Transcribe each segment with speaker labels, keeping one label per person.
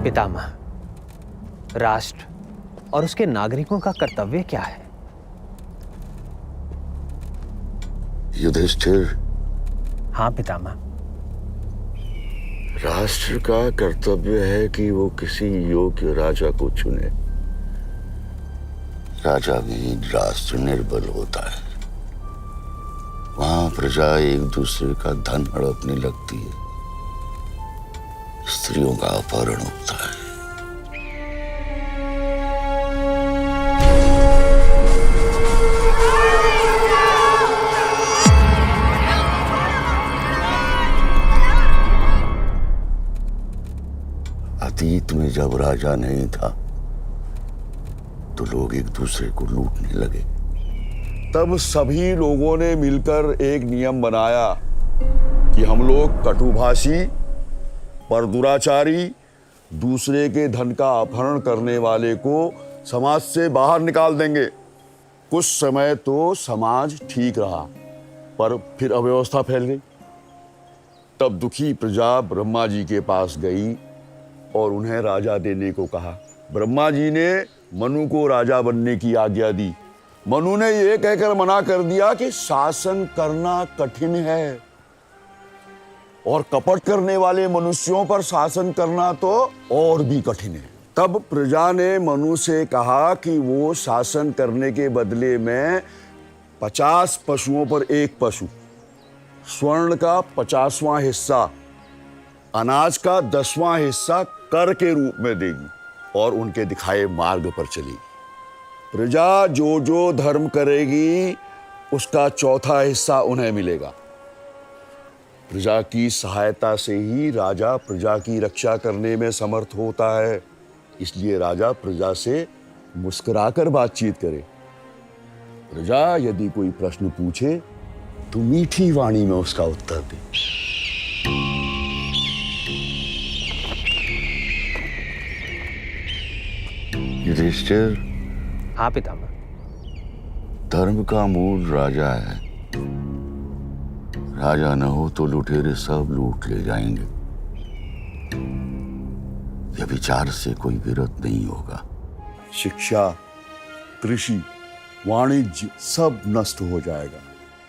Speaker 1: पितामह, राष्ट्र और उसके नागरिकों का कर्तव्य क्या है?
Speaker 2: युधिष्ठिर।
Speaker 1: हाँ पितामह।
Speaker 2: राष्ट्र का कर्तव्य है कि वो किसी योग्य राजा को चुने। राजा विहीन राष्ट्र निर्बल होता है। वहां प्रजा एक दूसरे का धन हड़पने लगती है, स्त्रियों का अपहरण होता है। अतीत में जब राजा नहीं था तो लोग एक दूसरे को लूटने लगे। तब सभी लोगों ने मिलकर एक नियम बनाया कि हम लोग कटुभाषी, पर दुराचारी, दूसरे के धन का अपहरण करने वाले को समाज से बाहर निकाल देंगे। कुछ समय तो समाज ठीक रहा, पर फिर अव्यवस्था फैल गई। तब दुखी प्रजा ब्रह्मा जी के पास गई और उन्हें राजा देने को कहा। ब्रह्मा जी ने मनु को राजा बनने की आज्ञा दी। मनु ने यह कहकर मना कर दिया कि शासन करना कठिन है और कपट करने वाले मनुष्यों पर शासन करना तो और भी कठिन है। तब प्रजा ने मनु से कहा कि वो शासन करने के बदले में 50 पशुओं पर एक पशु, स्वर्ण का 50वां हिस्सा, अनाज का 10वां हिस्सा कर के रूप में देगी और उनके दिखाए मार्ग पर चलेगी। प्रजा जो जो धर्म करेगी उसका चौथा हिस्सा उन्हें मिलेगा। प्रजा की सहायता से ही राजा प्रजा की रक्षा करने में समर्थ होता है। इसलिए राजा प्रजा से मुस्कुराकर बातचीत करे। प्रजा यदि कोई प्रश्न पूछे तो मीठी वाणी में उसका उत्तर दे। युधिष्ठिर।
Speaker 1: हाँ पितामह।
Speaker 2: धर्म का मूल राजा है। राजा न हो तो लुटेरे सब लूट ले जाएंगे। यह विचार से कोई विरोध नहीं होगा। शिक्षा, कृषि, वाणिज्य सब नष्ट हो जाएगा।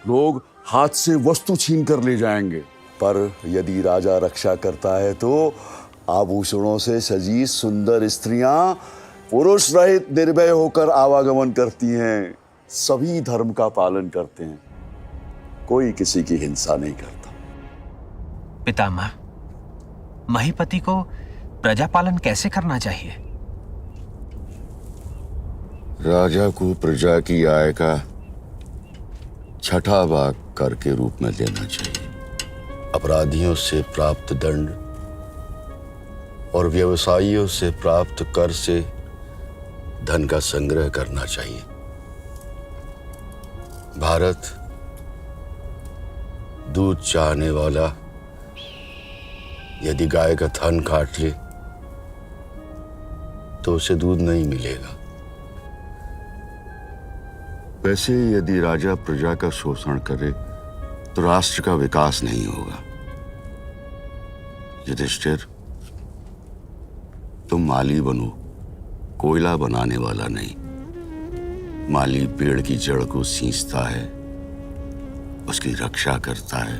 Speaker 2: लोग हाथ से वस्तु छीन कर ले जाएंगे। पर यदि राजा रक्षा करता है तो आभूषणों से सजी सुंदर स्त्रियां पुरुष रहित निर्भय होकर आवागमन करती हैं। सभी धर्म का पालन करते हैं। कोई किसी की हिंसा नहीं करता।
Speaker 1: पितामह, महीपति को प्रजा पालन कैसे करना चाहिए?
Speaker 2: राजा को प्रजा की आय का 6ठा भाग कर के रूप में देना चाहिए। अपराधियों से प्राप्त दंड और व्यवसायियों से प्राप्त कर से धन का संग्रह करना चाहिए। भारत दूध चाहने वाला यदि गाय का थन काट ले तो उसे दूध नहीं मिलेगा। वैसे ही यदि राजा प्रजा का शोषण करे तो राष्ट्र का विकास नहीं होगा। युधिष्ठिर, तुम माली बनो, कोयला बनाने वाला नहीं। माली पेड़ की जड़ को सींचता है, उसकी रक्षा करता है,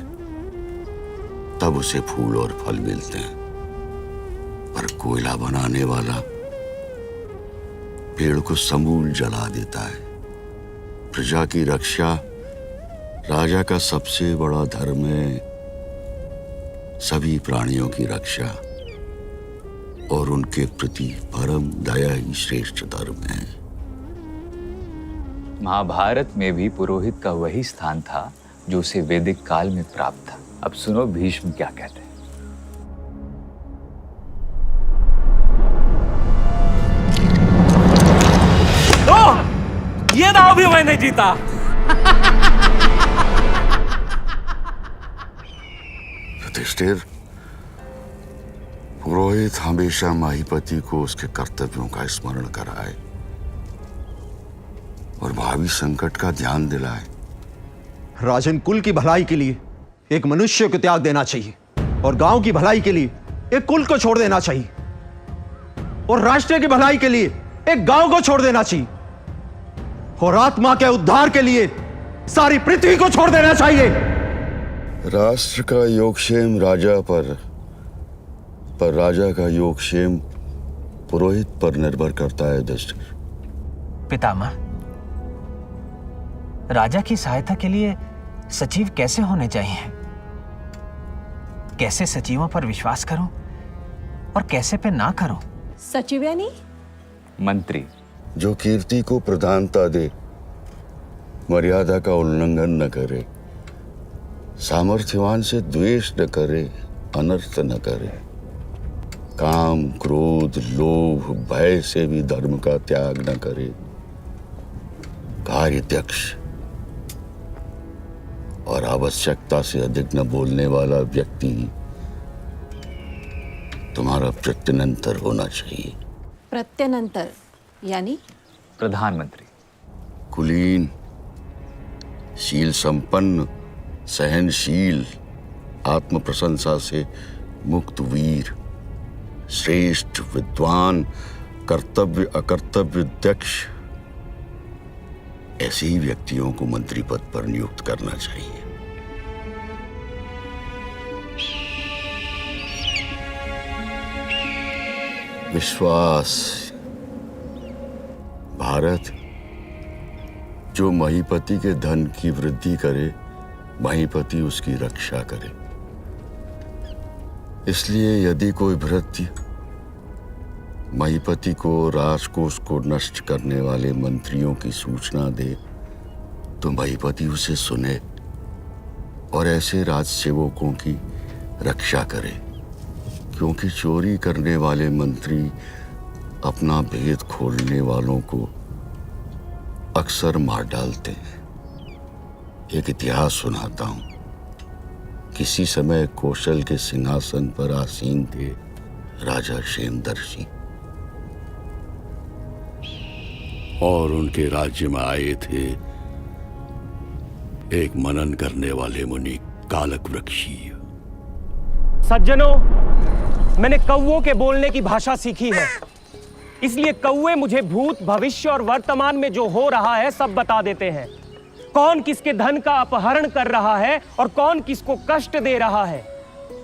Speaker 2: तब उसे फूल और फल मिलते हैं। पर कोयला बनाने वाला पेड़ को समूल जला देता है। प्रजा की रक्षा राजा का सबसे बड़ा धर्म है। सभी प्राणियों की रक्षा और उनके प्रति परम दया ही श्रेष्ठ धर्म है।
Speaker 3: महाभारत में भी पुरोहित का वही स्थान था जो उसे वैदिक काल में प्राप्त था। अब सुनो भीष्म क्या कहते हैं।
Speaker 4: तो ये दाव भी मैंने जीता।
Speaker 2: युधिष्ठिर, पुरोहित हमेशा माहीपति को उसके कर्तव्यों का स्मरण कराए और भावी संकट का ध्यान दिलाए।
Speaker 5: राजन, कुल की भलाई के लिए एक मनुष्य को त्याग देना चाहिए और गांव की भलाई के लिए एक कुल को छोड़ देना चाहिए और राष्ट्र की भलाई के लिए एक गांव को छोड़ देना चाहिए और आत्मा के उद्धार के लिए सारी पृथ्वी को छोड़ देना चाहिए।
Speaker 2: राष्ट्र का योगक्षेम राजा पर राजा का योगक्षेम पुरोहित पर निर्भर करता है। युधिष्ठिर,
Speaker 1: पितामह, राजा की सहायता के लिए सचिव कैसे होने चाहिए? कैसे सचिवों पर विश्वास करूं और कैसे पे ना करूं?
Speaker 6: सचिव यानी
Speaker 3: मंत्री,
Speaker 2: जो कीर्ति को प्रधानता दे, मर्यादा का उल्लंघन न करे, सामर्थ्यवान से द्वेष न करे, अनर्थ न करे, काम, क्रोध, लोभ, भय से भी धर्म का त्याग न करे, कार्यदक्ष और आवश्यकता से अधिक न बोलने वाला व्यक्ति तुम्हारा प्रत्यनंतर होना चाहिए।
Speaker 6: प्रत्यनंतर यानी
Speaker 3: प्रधानमंत्री,
Speaker 2: कुलीन, शील संपन्न, सहनशील, आत्म प्रशंसा से मुक्त वीर, श्रेष्ठ, विद्वान, कर्तव्य अकर्तव्य दक्ष, ऐसे ही व्यक्तियों को मंत्री पद पर नियुक्त करना चाहिए। विश्वास। भारत जो महीपति के धन की वृद्धि करे, महीपति उसकी रक्षा करे। इसलिए यदि कोई भृत्य महीपति को राजकोष को नष्ट करने वाले मंत्रियों की सूचना दे तो महीपति उसे सुने और ऐसे राजसेवकों की रक्षा करे, क्योंकि चोरी करने वाले मंत्री अपना भेद खोलने वालों को अक्सर मार डालते हैं। एक इतिहास सुनाता हूं। किसी समय कौशल के सिंहासन पर आसीन थे राजा क्षेमदर्शी, और उनके राज्य में आए थे एक मनन करने वाले मुनि कालक वृक्षीय।
Speaker 4: सज्जनों, मैंने कौवों के बोलने की भाषा सीखी है, इसलिए कौवे मुझे भूत, भविष्य और वर्तमान में जो हो रहा है सब बता देते हैं। कौन किसके धन का अपहरण कर रहा है और कौन किसको कष्ट दे रहा है,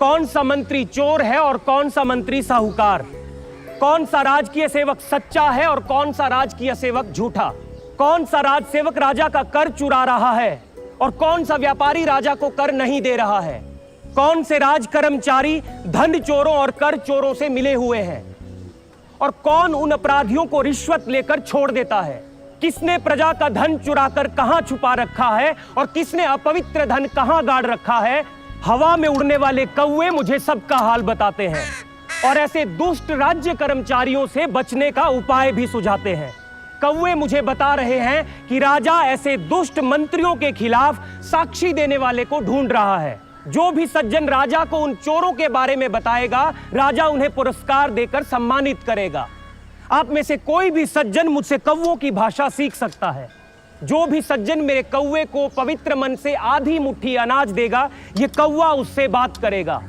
Speaker 4: कौन सा मंत्री चोर है और कौन सा मंत्री साहूकार, कौन सा राजकीय सेवक सच्चा है और कौन सा राजकीय सेवक झूठा, कौन सा राजसेवक राजा का कर चुरा रहा है और कौन सा व्यापारी राजा को कर नहीं दे रहा है, कौन से राज कर्मचारी धन चोरों और कर चोरों से मिले हुए हैं और कौन उन अपराधियों को रिश्वत लेकर छोड़ देता है, किसने प्रजा का धन चुराकर कहां छुपा रखा है और किसने अपवित्र धन कहां गाड़ रखा है। हवा में उड़ने वाले कौवे मुझे सबका हाल बताते हैं और ऐसे दुष्ट राज्य कर्मचारियों से बचने का उपाय भी सुझाते हैं। कौवे मुझे बता रहे हैं कि राजा ऐसे दुष्ट मंत्रियों के खिलाफ साक्षी देने वाले को ढूंढ रहा है। जो भी सज्जन राजा को उन चोरों के बारे में बताएगा, राजा उन्हें पुरस्कार देकर सम्मानित करेगा। आप में से कोई भी सज्जन मुझसे कौवों की भाषा सीख सकता है। जो भी सज्जन मेरे कौवे को पवित्र मन से आधी मुट्ठी अनाज देगा, ये कौवा उससे बात करेगा।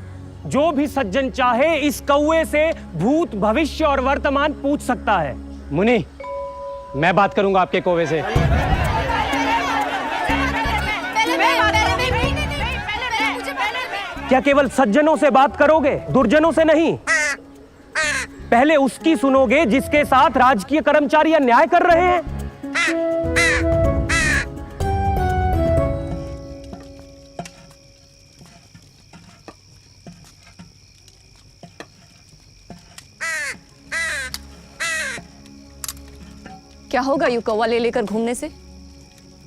Speaker 4: जो भी सज्जन चाहे इस कौवे से भूत, भविष्य और वर्तमान पूछ सकता है। मुनि, मैं बात करूंगा आपके कौवे से। क्या केवल सज्जनों से बात करोगे, दुर्जनों से नहीं? पहले उसकी सुनोगे जिसके साथ राजकीय कर्मचारी अन्याय कर रहे हैं।
Speaker 7: क्या होगा यूं कौवा ले लेकर घूमने से?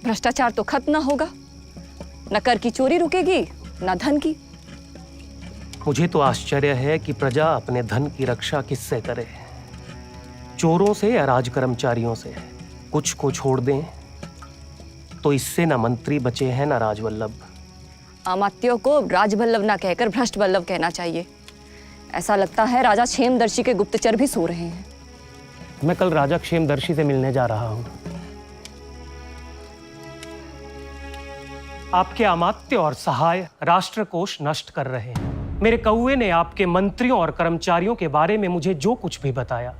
Speaker 7: भ्रष्टाचार तो खत्म ना होगा, न कर की चोरी रुकेगी, न धन की।
Speaker 4: मुझे तो आश्चर्य है कि प्रजा अपने धन की रक्षा किससे करे, चोरों से या राज कर्मचारियों से? कुछ को छोड़ दें तो इससे न मंत्री बचे हैं न राजवल्लभ।
Speaker 7: अमात्यों को राजवल्लभ ना कहकर भ्रष्ट वल्लभ कहना चाहिए। ऐसा लगता है राजा क्षेमदर्शी के गुप्तचर भी सो रहे हैं।
Speaker 4: मैं कल राजा क्षेमदर्शी से मिलने जा रहा हूं। आपके अमात्य और सहाय राष्ट्रकोष नष्ट कर रहे हैं। मेरे कौवे ने आपके मंत्रियों और कर्मचारियों के बारे में मुझे जो कुछ भी बताया,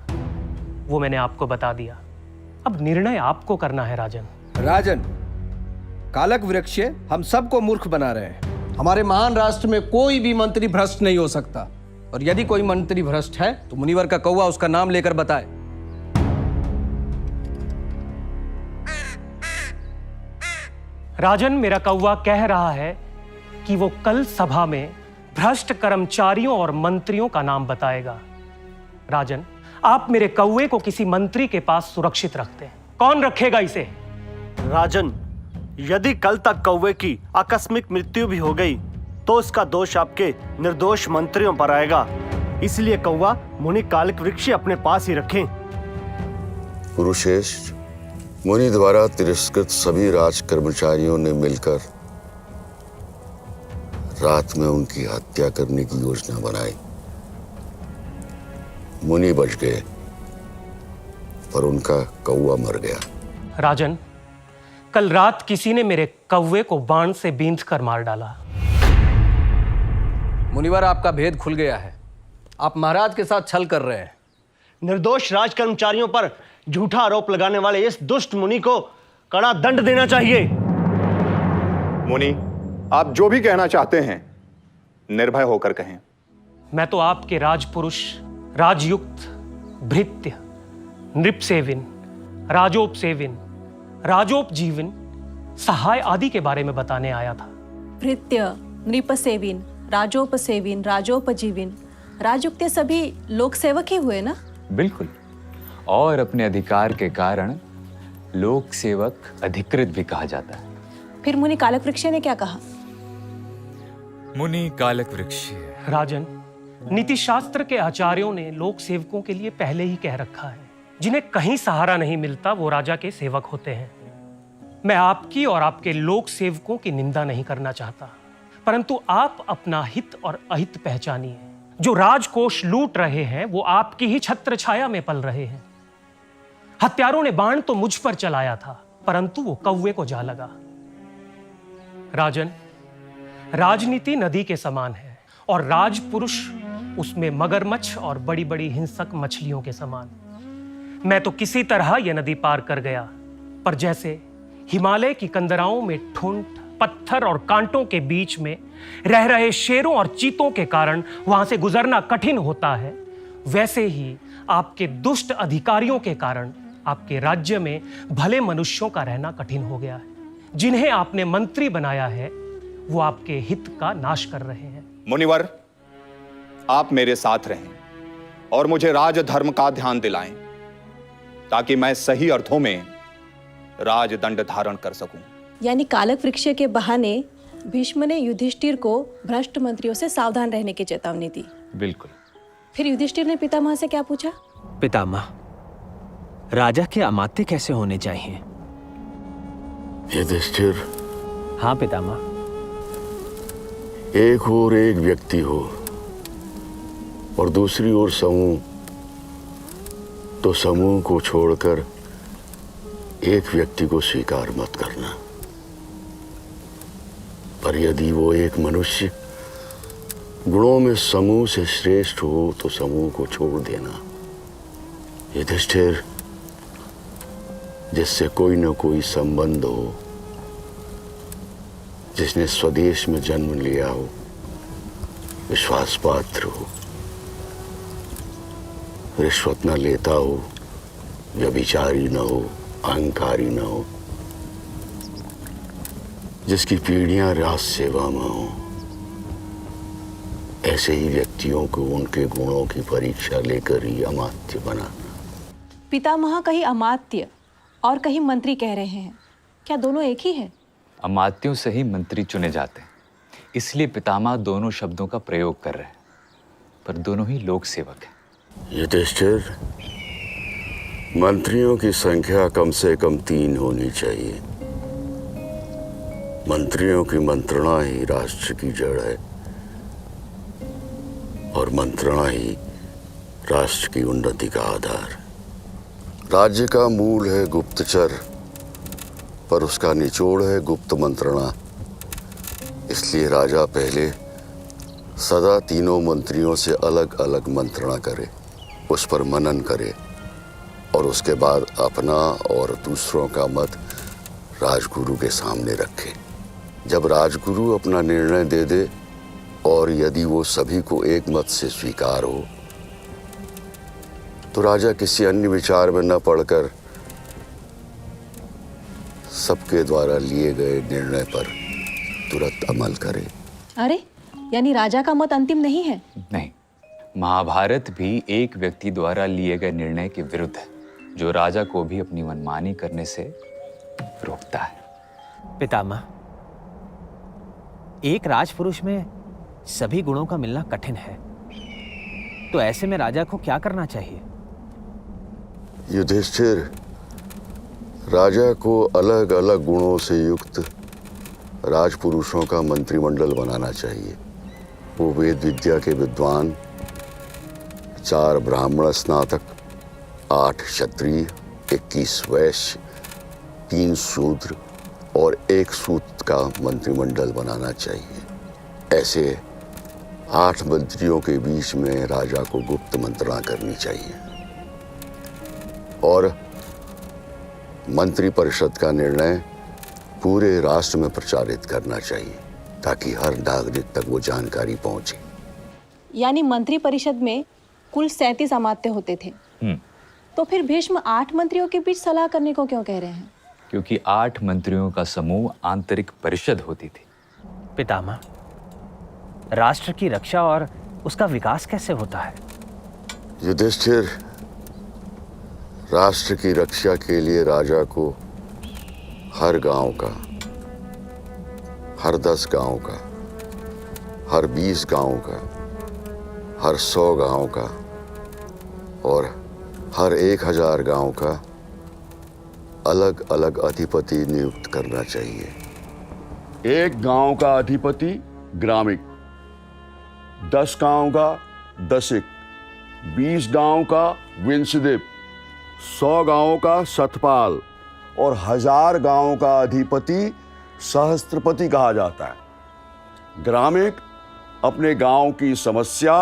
Speaker 4: वो मैंने आपको बता दिया। अब निर्णय आपको करना है राजन।
Speaker 8: राजन, कालक वृक्ष हम सबको मूर्ख बना रहे हैं। हमारे महान राष्ट्र में कोई भी मंत्री भ्रष्ट नहीं हो सकता, और यदि कोई मंत्री भ्रष्ट है तो मुनिवर का कौवा उसका नाम लेकर बताए।
Speaker 4: राजन, मेरा कौवा कह रहा है कि वो कल सभा में भ्रष्ट कर्मचारियों और मंत्रियों का नाम बताएगा। राजन, आप मेरे कौवे को किसी मंत्री के पास सुरक्षित रखते हैं। कौन रखेगा इसे?
Speaker 9: राजन, यदि कल तक कौवे की आकस्मिक मृत्यु भी हो गई तो इसका दोष आपके निर्दोष मंत्रियों पर आएगा। इसलिए कौवा मुनि कालक वृक्ष अपने पास ही रखें।
Speaker 2: कुरुश्रेष्ठ, मुनि द्वारा तिरस्कृत सभी राज कर्मचारियों ने मिलकर रात में उनकी हत्या करने की योजना बनाई। मुनि बच गए, पर उनका कौवा मर गया।
Speaker 4: राजन, कल रात किसी ने मेरे कौवे को बाण से बींध कर मार डाला।
Speaker 8: मुनिवर, आपका भेद खुल गया है। आप महाराज के साथ छल कर रहे हैं।
Speaker 9: निर्दोष राज कर्मचारियों पर झूठा आरोप लगाने वाले इस दुष्ट मुनि को कड़ा दंड देना चाहिए।
Speaker 10: मुनि, आप जो भी कहना चाहते हैं निर्भय होकर कहें।
Speaker 4: मैं तो आपके राजपुरुष, राजयुक्त, भृत्य, नृपसेविन, राजोपसेविन, राजोपजीवन, सहाय आदि के बारे में बताने आया था।
Speaker 6: भृत्य, नृपसेविन, राजोपसेविन, राजोपजीविन, राजयुक्त सभी लोक सेवक ही हुए ना?
Speaker 3: बिल्कुल, और अपने अधिकार के कारण लोक सेवक अधिकृत भी कहा जाता है।
Speaker 6: फिर मुनि कालक वृक्ष ने क्या कहा?
Speaker 11: मुनि कालक वृक्ष।
Speaker 4: राजन, नीति शास्त्र के आचार्यों ने लोक सेवकों के लिए पहले ही कह रखा है, जिन्हें कहीं सहारा नहीं मिलता वो राजा के सेवक होते हैं। मैं आपकी और आपके लोक सेवकों की निंदा नहीं करना चाहता, परंतु आप अपना हित और अहित पहचानिए। जो राजकोष लूट रहे हैं वो आपकी ही छत्र छाया में पल रहे हैं। हत्यारों ने बाण तो मुझ पर चलाया था, परंतु वो कौवे को जा लगा। राजन, राजनीति नदी के समान है और राजपुरुष उसमें मगरमच्छ और बड़ी बड़ी हिंसक मछलियों के समान। मैं तो किसी तरह यह नदी पार कर गया, पर जैसे हिमालय की कंदराओं में ठुंठ, पत्थर और कांटों के बीच में रह रहे शेरों और चीतों के कारण वहां से गुजरना कठिन होता है, वैसे ही आपके दुष्ट अधिकारियों के कारण आपके राज्य में भले मनुष्यों का रहना कठिन हो गया है। जिन्हें आपने मंत्री बनाया है वो आपके हित का नाश कर रहे हैं।
Speaker 10: मुनिवर, आप मेरे साथ रहें और मुझे राजधर्म का ध्यान दिलाएं, ताकि मैं सही अर्थों में राजदंड धारण कर सकूं।
Speaker 6: यानी कालक वृक्ष के बहाने भीष्म ने युधिष्ठिर को भ्रष्ट मंत्रियों से सावधान रहने की चेतावनी दी।
Speaker 3: बिल्कुल।
Speaker 6: फिर युधिष्ठिर ने पितामह से क्या पूछा?
Speaker 1: पितामह, राजा के अमात्य कैसे होने चाहिए?
Speaker 2: युधिष्ठिर,
Speaker 1: हाँ पितामह।
Speaker 2: एक ओर एक व्यक्ति हो और दूसरी ओर समूह, तो समूह को छोड़कर एक व्यक्ति को स्वीकार मत करना। पर यदि वो एक मनुष्य गुणों में समूह से श्रेष्ठ हो तो समूह को छोड़ देना। युधिष्ठिर, जिससे कोई न कोई संबंध हो, जिसने स्वदेश में जन्म लिया हो, विश्वास पात्र हो, रिश्वत न लेता हो, व्यभिचारी न हो, अहंकारी न हो, जिसकी पीढ़ियां राज सेवा में हो, ऐसे ही व्यक्तियों को उनके गुणों की परीक्षा लेकर ही अमात्य बनाना।
Speaker 6: पितामह कहीं अमात्य और कहीं मंत्री कह रहे हैं, क्या दोनों एक ही है?
Speaker 3: अमात्यों से ही मंत्री चुने जाते हैं, इसलिए पितामह दोनों शब्दों का प्रयोग कर रहे हैं, पर दोनों ही लोक सेवक हैं।
Speaker 2: युधिष्ठिर, मंत्रियों की संख्या कम से कम 3 होनी चाहिए। मंत्रियों की मंत्रणा ही राष्ट्र की जड़ है और मंत्रणा ही राष्ट्र की उन्नति का आधार। राज्य का मूल है गुप्तचर, पर उसका निचोड़ है गुप्त मंत्रणा। इसलिए राजा पहले सदा तीनों मंत्रियों से अलग अलग मंत्रणा करे, उस पर मनन करे और उसके बाद अपना और दूसरों का मत राजगुरु के सामने रखे। जब राजगुरु अपना निर्णय दे दे और यदि वो सभी को एक मत से स्वीकार हो, तो राजा किसी अन्य विचार में न पड़कर सबके द्वारा लिए गए निर्णय पर तुरंत अमल करे।
Speaker 6: अरे, यानी राजा का मत अंतिम नहीं है?
Speaker 3: नहीं, महाभारत भी एक व्यक्ति द्वारा लिए गए निर्णय के विरुद्ध है, जो राजा को भी अपनी मनमानी करने से रोकता है।
Speaker 1: पितामह, एक राजपुरुष में सभी गुणों का मिलना कठिन है, तो ऐसे में राजा को क्या करना चाहिए?
Speaker 2: युधिष्ठिर, राजा को अलग अलग गुणों से युक्त राजपुरुषों का मंत्रिमंडल बनाना चाहिए। वो वेद विद्या के विद्वान, 4 ब्राह्मण स्नातक, 8 क्षत्रिय, 21 वैश्य, 3 शूद्र और 1 सूत का मंत्रिमंडल बनाना चाहिए। ऐसे 8 मंत्रियों के बीच में राजा को गुप्त मंत्रणा करनी चाहिए और मंत्री परिषद का निर्णय पूरे राष्ट्र में प्रचारित करना चाहिए ताकि हर नागरिक तक वो जानकारी पहुंचे।
Speaker 6: यानी मंत्री परिषद में कुल 37 अमात्य होते थे। तो फिर भीष्म 8 मंत्रियों के बीच सलाह करने को क्यों कह रहे हैं?
Speaker 3: क्योंकि 8 मंत्रियों का समूह आंतरिक परिषद होती थी।
Speaker 1: पितामह, राष्ट्र की रक्षा और उसका विकास कैसे होता है?
Speaker 2: युधिष्ठिर, राष्ट्र की रक्षा के लिए राजा को हर गांव का, हर 10 गांव का, हर 20 गांव का, हर 100 गांव का और हर 1000 गांव का अलग अलग अधिपति नियुक्त करना चाहिए। एक गांव का अधिपति ग्रामिक, 10 गांव का दशिक, 20 गांव का विंशदेव, 100 गांव का सतपाल और 1000 गांव का अधिपति सहस्त्रपति कहा जाता है। ग्रामिक अपने गांव की समस्या,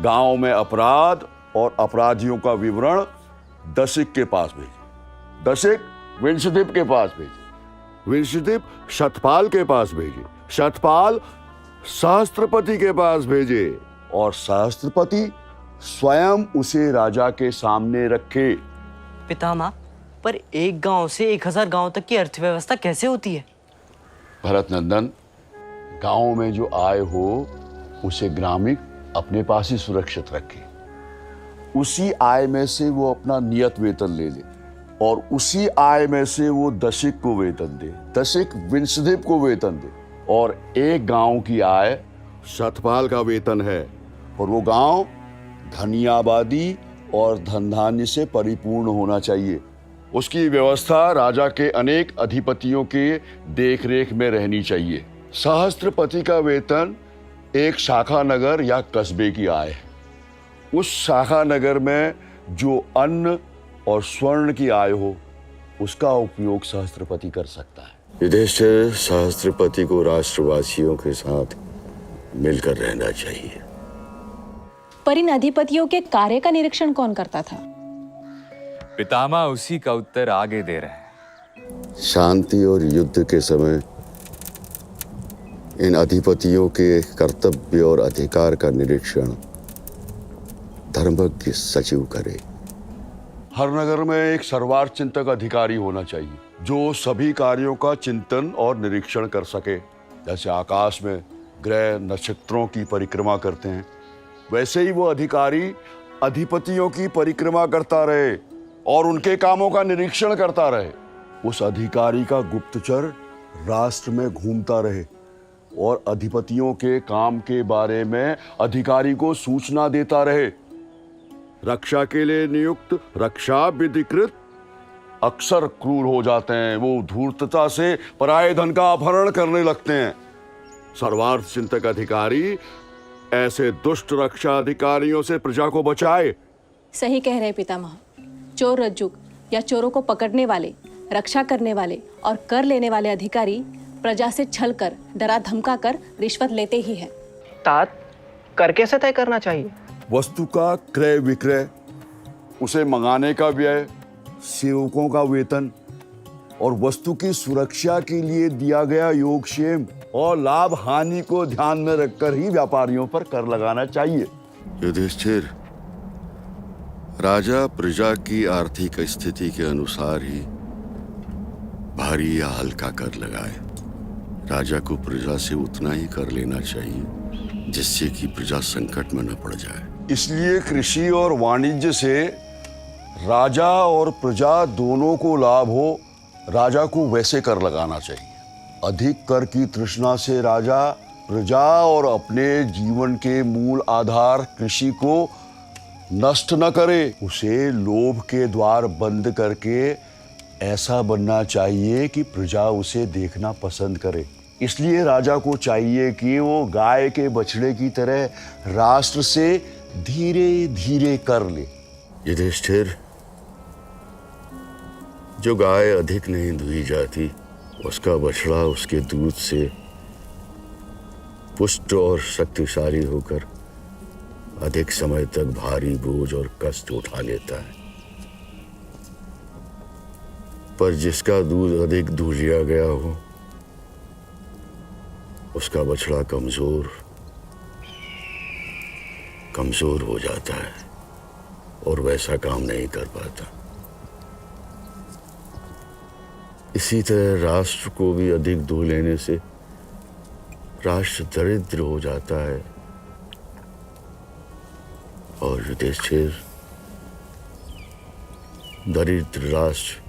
Speaker 2: गांव में अपराध और अपराधियों का विवरण दशिक के पास भेजे, दशिक विंशदेव के पास भेजे, विंशदेव शतपाल के पास भेजे, शतपाल सहस्त्रपति के पास भेजे और सहस्त्रपति स्वयं उसे राजा के सामने रखे।
Speaker 12: पितामह, पर एक गांव से 1000 गांव तक की अर्थव्यवस्था कैसे होती है?
Speaker 2: भरत नंदन, गांव में जो आय हो उसे ग्रामिक अपने पास ही सुरक्षित रखे। उसी आय में से वो अपना नियत वेतन ले ले और उसी आय में से वो दशिक को वेतन दे, दशिक विंशदेव को वेतन दे और एक गांव की आय शतपाल का वेतन है और वो गांव धनी आबादी और धन धान्य से परिपूर्ण होना चाहिए। उसकी व्यवस्था राजा के अनेक अधिपतियों के देखरेख में रहनी चाहिए। सहस्त्रपति का वेतन एक शाखा नगर या कस्बे की आय, उस शाखा नगर में जो अन्न और स्वर्ण की आय हो उसका उपयोग सहस्त्रपति कर सकता है।
Speaker 13: युधिष्ठिर, सहस्त्रपति को राष्ट्रवासियों के साथ मिलकर रहना चाहिए।
Speaker 6: पर इन अधिपतियों के कार्य का निरीक्षण कौन करता था?
Speaker 11: पितामह उसी का उत्तर आगे दे रहे हैं।
Speaker 13: शांति और युद्ध के समय इन अधिपतियों के कर्तव्य और अधिकार का निरीक्षण धर्मज्ञ सचिव करे।
Speaker 2: हर नगर में एक सर्वार्थ चिंतक अधिकारी होना चाहिए जो सभी कार्यों का चिंतन और निरीक्षण कर सके। जैसे आकाश में ग्रह नक्षत्रों की परिक्रमा करते हैं, वैसे ही वो अधिकारी अधिपतियों की परिक्रमा करता रहे और उनके कामों का निरीक्षण करता रहे। उस अधिकारी का गुप्तचर राष्ट्र में घूमता रहे और अधिपतियों के काम के बारे में अधिकारी को सूचना देता रहे। रक्षा के लिए नियुक्त रक्षा विधिकृत अक्सर क्रूर हो जाते हैं। वो धूर्तता से पराये धन का अपहरण करने लगते हैं। सर्वार्थ चिंतक अधिकारी ऐसे दुष्ट रक्षा अधिकारियों से प्रजा को बचाए।
Speaker 6: सही कह रहे पितामह। चोर रज्जुक या चोरों को पकड़ने वाले, रक्षा करने वाले और कर लेने वाले अधिकारी प्रजा से छल कर, डरा धमका कर रिश्वत लेते ही हैं।
Speaker 8: तात, कर कैसे तय करना चाहिए?
Speaker 2: वस्तु का क्रय विक्रय, उसे मंगाने का व्यय, सेवकों का वेतन और वस्तु की सुरक्षा के लिए दिया गया योगक्षेम और लाभ हानि को ध्यान में रखकर ही व्यापारियों पर कर लगाना चाहिए।
Speaker 13: युधिष्ठिर, राजा प्रजा की आर्थिक स्थिति के अनुसार ही भारी या हल्का कर लगाए। राजा को प्रजा से उतना ही कर लेना चाहिए जिससे कि प्रजा संकट में न पड़ जाए।
Speaker 2: इसलिए कृषि और वाणिज्य से राजा और प्रजा दोनों को लाभ हो, राजा को वैसे कर लगाना चाहिए। अधिक कर की तृष्णा से राजा प्रजा और अपने जीवन के मूल आधार कृषि को नष्ट न करे। उसे लोभ के द्वार बंद करके ऐसा बनना चाहिए कि प्रजा उसे देखना पसंद करे। इसलिए राजा को चाहिए कि वो गाय के बछड़े की तरह राष्ट्र से धीरे धीरे कर ले।
Speaker 13: युधिष्ठिर, जो गाय अधिक नहीं दुही जाती, उसका बछड़ा उसके दूध से पुष्ट और शक्तिशाली होकर अधिक समय तक भारी बोझ और कष्ट उठा लेता है। पर जिसका दूध अधिक दूहिया गया हो, उसका बछड़ा कमजोर हो जाता है और वैसा काम नहीं कर पाता। इसी तरह राष्ट्र को भी अधिक दूह लेने से राष्ट्र दरिद्र हो जाता है। और युधिष्ठिर, दरिद्र राष्ट्र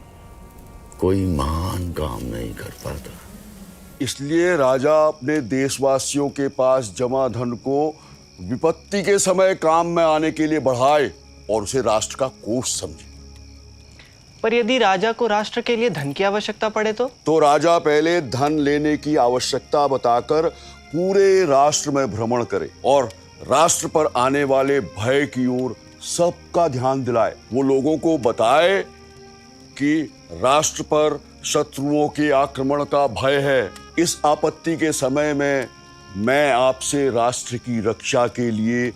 Speaker 13: कोई महान काम नहीं कर पाता।
Speaker 2: इसलिए राजा अपने देशवासियों के पास जमा धन को विपत्ति के समय काम में आने के लिए बढ़ाए और उसे राष्ट्र का कोष समझे।
Speaker 12: पर यदि राजा को राष्ट्र के लिए धन की आवश्यकता पड़े तो
Speaker 2: राजा पहले धन लेने की आवश्यकता बताकर पूरे राष्ट्र में भ्रमण करे और राष्ट्र पर आने वाले भय की ओर सबका ध्यान दिलाए। वो लोगों को बताए कि राष्ट्र पर शत्रुओं के आक्रमण का भय है। इस आपत्ति के समय में मैं आपसे राष्ट्र की रक्षा के लिए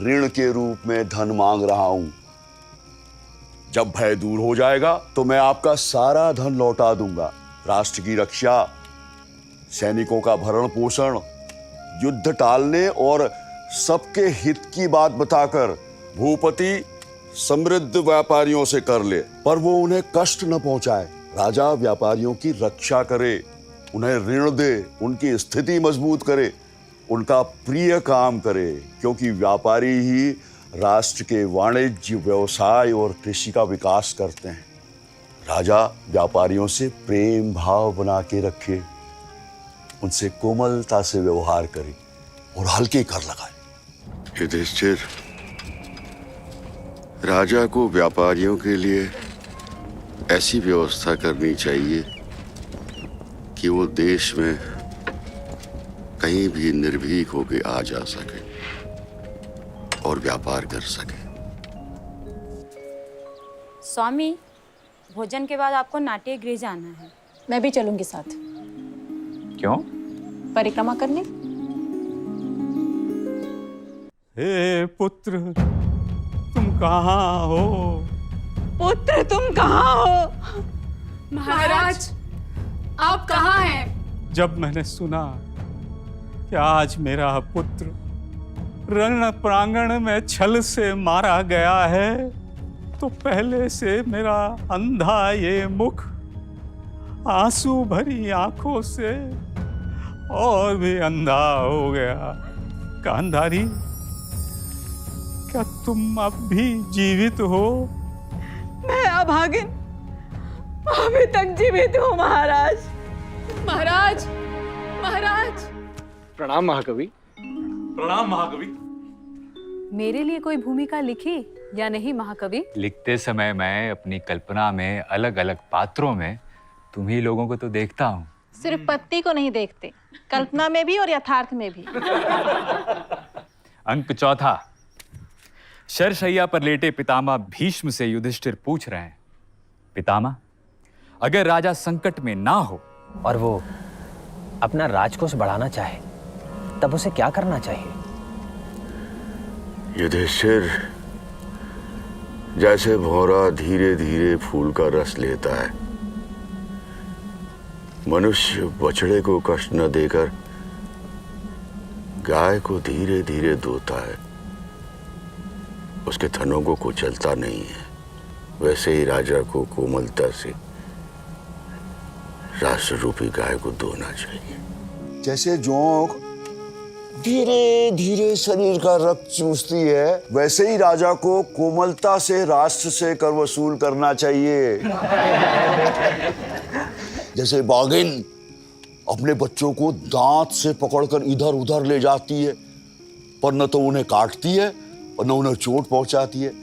Speaker 2: ऋण के रूप में धन मांग रहा हूं। जब भय दूर हो जाएगा तो मैं आपका सारा धन लौटा दूंगा। राष्ट्र की रक्षा, सैनिकों का भरण पोषण, युद्ध टालने और सबके हित की बात बताकर भूपति समृद्ध व्यापारियों से कर ले, पर वो उन्हें कष्ट न पहुंचाए। राजा व्यापारियों की रक्षा करे, उन्हें ऋण दे, उनकी स्थिति मजबूत करे, उनका प्रिय काम करे, क्योंकि व्यापारी ही राष्ट्र के वाणिज्य, व्यवसाय और कृषि का विकास करते हैं। राजा व्यापारियों से प्रेम भाव बना के रखे, उनसे कोमलता से व्यवहार करे और हल्के कर लगाए।
Speaker 13: युधिष्ठिर, राजा को व्यापारियों के लिए ऐसी व्यवस्था करनी चाहिए कि वो देश में कहीं भी निर्भीक होकर आ जा सके और व्यापार कर सके।
Speaker 14: स्वामी, भोजन के बाद आपको नाट्य गृह जाना है।
Speaker 6: मैं भी चलूंगी साथ।
Speaker 3: क्यों?
Speaker 6: परिक्रमा करने।
Speaker 11: हे पुत्र, तुम कहाँ हो?
Speaker 7: पुत्र तुम कहाँ हो?
Speaker 14: महाराज, आप कहाँ हैं?
Speaker 11: जब मैंने सुना कि आज मेरा पुत्र रण प्रांगण में छल से मारा गया है, तो पहले से मेरा अंधा ये मुख आंसू भरी आंखों से और भी अंधा हो गया। गांधारी, क्या तुम अब भी जीवित हो?
Speaker 7: मैं अभागिन अभी तक जीवित हूँ महाराज।
Speaker 14: महाराज, महाराज।
Speaker 8: प्रणाम महाकवि।
Speaker 11: प्रणाम महाकवि।
Speaker 6: मेरे लिए कोई भूमिका लिखी या नहीं महाकवि?
Speaker 3: लिखते समय मैं अपनी कल्पना में अलग अलग पात्रों में तुम्ही लोगों को तो देखता हूँ।
Speaker 6: सिर्फ पत्नी को नहीं देखते, कल्पना में भी और यथार्थ में भी।
Speaker 3: अंक चौथा। शरशैया पर लेटे पितामह भीष्म से युधिष्ठिर पूछ रहे हैं, पितामह, अगर राजा संकट में ना हो
Speaker 1: और वो अपना राजकोष बढ़ाना चाहे, तब उसे क्या करना चाहिए?
Speaker 13: युधिष्ठिर, जैसे भौरा धीरे धीरे फूल का रस लेता है, मनुष्य बछड़े को कष्ट न देकर गाय को धीरे धीरे धोता है, उसके थनों को कुचलता नहीं है, वैसे ही राजा को कोमलता से राष्ट्र रूपी गाय को धोना चाहिए।
Speaker 2: जैसे जोंक धीरे धीरे शरीर का रक्त चूसती है, वैसे ही राजा को कोमलता से राष्ट्र से कर वसूल करना चाहिए। जैसे बाघिन अपने बच्चों को दांत से पकड़कर इधर उधर ले जाती है, पर न तो उन्हें काटती है और न उन्हें चोट पहुंचाती है,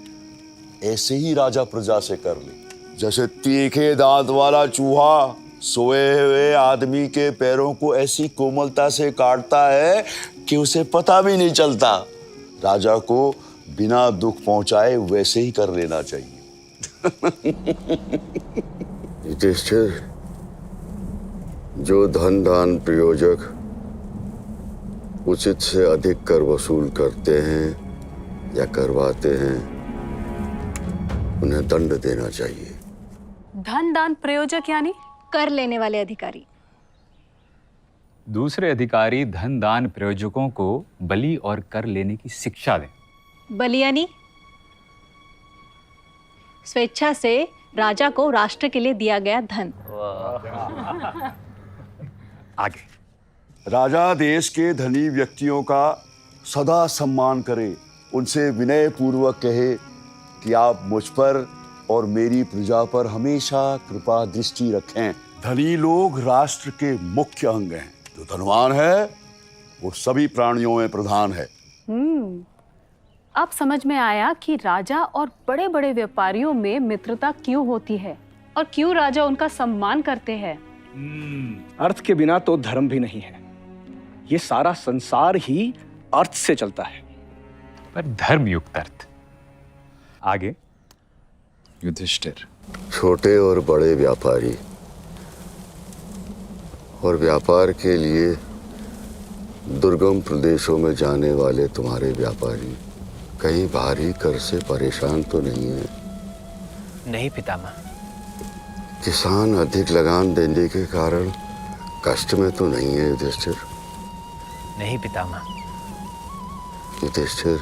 Speaker 2: ऐसे ही राजा प्रजा से कर ले। जैसे तीखे दांत वाला चूहा सोए हुए आदमी के पैरों को ऐसी कोमलता से काटता है कि उसे पता भी नहीं चलता, राजा को बिना दुख पहुंचाए वैसे ही कर लेना चाहिए।
Speaker 13: युधिष्ठिर, जो धन दान प्रयोजक उचित से अधिक कर वसूल करते हैं या करवाते हैं, उन्हें दंड देना चाहिए।
Speaker 6: धन दान प्रयोजक यानी कर लेने वाले अधिकारी।
Speaker 3: दूसरे अधिकारी धन दान प्रयोजकों को बलि और कर लेने की शिक्षा दें।
Speaker 6: बलि यानी स्वेच्छा से राजा को राष्ट्र के लिए दिया गया धन।
Speaker 3: आगे।
Speaker 2: राजा देश के धनी व्यक्तियों का सदा सम्मान करे, उनसे विनय पूर्वक कहे कि आप मुझ पर और मेरी प्रजा पर हमेशा कृपा दृष्टि रखें। धनी लोग राष्ट्र के मुख्य अंग हैं। जो धनवान है वो सभी प्राणियों में प्रधान है।
Speaker 6: अब समझ में आया कि राजा और बड़े बड़े व्यापारियों में मित्रता क्यों होती है और क्यों राजा उनका सम्मान करते हैं।
Speaker 8: अर्थ के बिना तो धर्म भी नहीं है। ये सारा संसार ही अर्थ से चलता है।
Speaker 3: पर धर्म युक्त अर्थ। आगे। युधिष्ठिर,
Speaker 13: छोटे और बड़े व्यापारी और व्यापार के लिए दुर्गम प्रदेशों में जाने वाले तुम्हारे व्यापारी कहीं भारी कर से परेशान तो नहीं है?
Speaker 1: नहीं पितामह।
Speaker 13: किसान अधिक लगान देने के कारण कष्ट में तो नहीं है युधिष्ठिर?
Speaker 1: नहीं पितामह।
Speaker 13: युधिष्ठिर,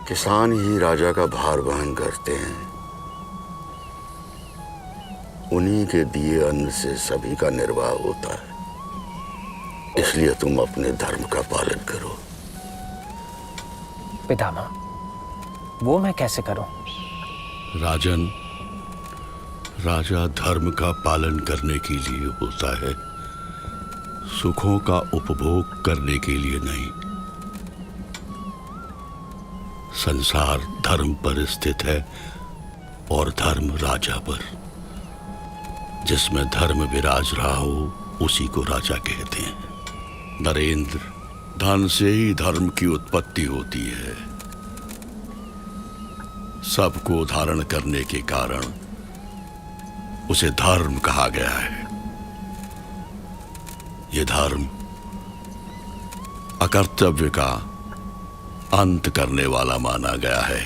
Speaker 13: किसान ही राजा का भार वहन करते हैं। उन्हीं के दिए अन्न से सभी का निर्वाह होता है, इसलिए तुम अपने धर्म का पालन करो।
Speaker 1: पितामह, वो मैं कैसे करूं?
Speaker 13: राजन, राजा धर्म का पालन करने के लिए होता है, सुखों का उपभोग करने के लिए नहीं। संसार धर्म पर स्थित है और धर्म राजा पर। जिसमें धर्म विराज रहा हो उसी को राजा कहते हैं। नरेंद्र, धन से ही धर्म की उत्पत्ति होती है। सबको धारण करने के कारण उसे धर्म कहा गया है। यह धर्म अकर्तव्य का अंत करने वाला माना गया है।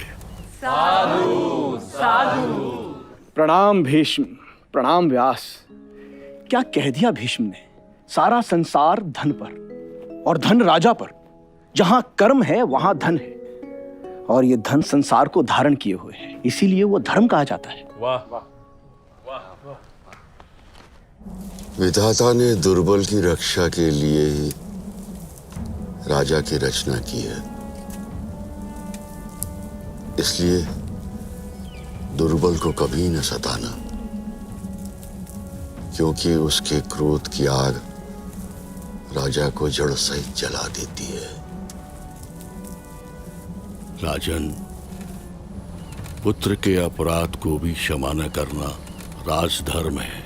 Speaker 15: साधु साधु। प्रणाम भीष्म, प्रणाम व्यास। क्या कह दिया भीष्म ने? सारा संसार धन पर और धन राजा पर। जहां कर्म है वहां धन है, और ये धन संसार को धारण किए हुए है, इसीलिए वो धर्म कहा जाता है।
Speaker 11: वाह।
Speaker 13: विधाता ने दुर्बल की रक्षा के लिए ही राजा की रचना की है। इसलिए दुर्बल को कभी न सताना, क्योंकि उसके क्रोध की आग राजा को जड़ सहित जला देती है। राजन, पुत्र के अपराध को भी क्षमा न करना राजधर्म है।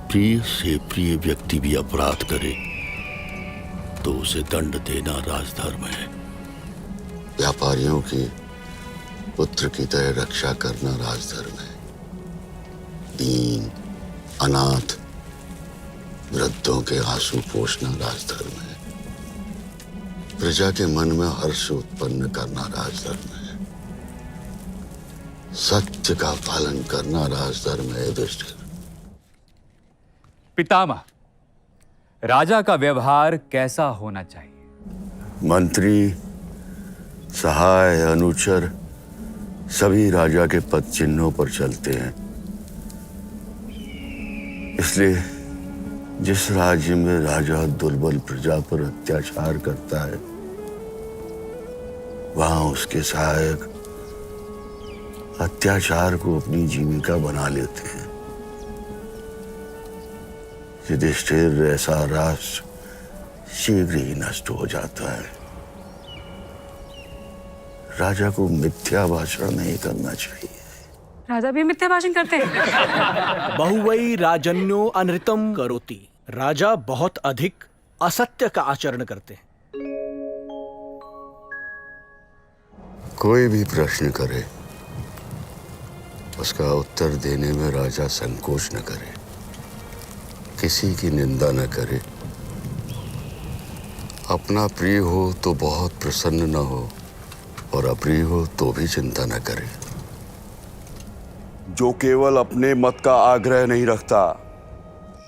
Speaker 13: प्रिय से प्रिय व्यक्ति भी अपराध करे तो उसे दंड देना राजधर्म है। व्यापारियों की पुत्र की तरह रक्षा करना राजधर्म है। दीन, अनाथ, वृद्धों के आंसू पोंछना राजधर्म है। प्रजा के मन में हर्ष उत्पन्न करना राजधर्म है। सत्य का पालन करना राजधर्म है। युधिष्ठिर।
Speaker 3: पितामह, राजा का व्यवहार कैसा होना चाहिए?
Speaker 13: मंत्री, सहाय, अनुचर सभी राजा के पद चिन्हों पर चलते हैं। इसलिए जिस राज्य में राजा दुर्बल प्रजा पर अत्याचार करता है, वहां उसके सहायक अत्याचार को अपनी जीविका बना लेते हैं। युधिष्ठिर, ऐसा राष्ट्र शीघ्र ही नष्ट हो जाता है। राजा को मिथ्या भाषण नहीं करना चाहिए।
Speaker 6: राजा भी मिथ्या भाषण करते हैं।
Speaker 15: बहुवै राजन्यो अनृतम करोति। राजा बहुत अधिक असत्य का आचरण करते हैं।
Speaker 13: कोई भी प्रश्न करे, उसका उत्तर देने में राजा संकोच न करे, किसी की निंदा न करे। अपना प्रिय हो तो बहुत प्रसन्न न हो, और अप्रिय हो तो भी चिंता न करे।
Speaker 2: जो केवल अपने मत का आग्रह नहीं रखता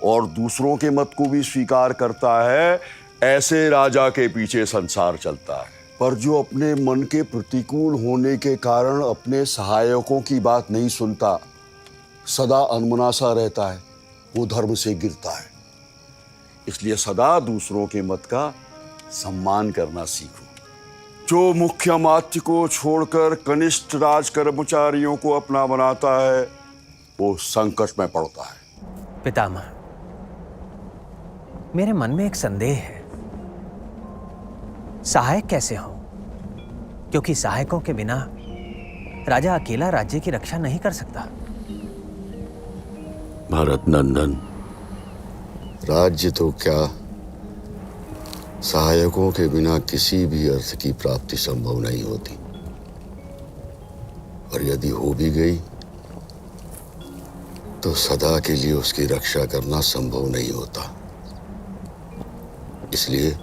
Speaker 2: और दूसरों के मत को भी स्वीकार करता है, ऐसे राजा के पीछे संसार चलता है। पर जो अपने मन के प्रतिकूल होने के कारण अपने सहायकों की बात नहीं सुनता, सदा अनमनासा रहता है, वो धर्म से गिरता है। इसलिए सदा दूसरों के मत का सम्मान करना सीखो। जो मुख्य मात्य को छोड़कर कनिष्ठ राज कर्मचारियों को अपना बनाता है, वो संकट में पड़ता है।
Speaker 1: पितामह, मेरे मन में एक संदेह है। सहायक कैसे हों? क्योंकि सहायकों के बिना राजा अकेला राज्य की रक्षा नहीं कर सकता।
Speaker 13: भरत नंदन, राज्य तो क्या, सहायकों के बिना किसी भी अर्थ की प्राप्ति संभव नहीं होती। और यदि हो भी गई तो सदा के लिए उसकी रक्षा करना संभव नहीं होता। इसलिए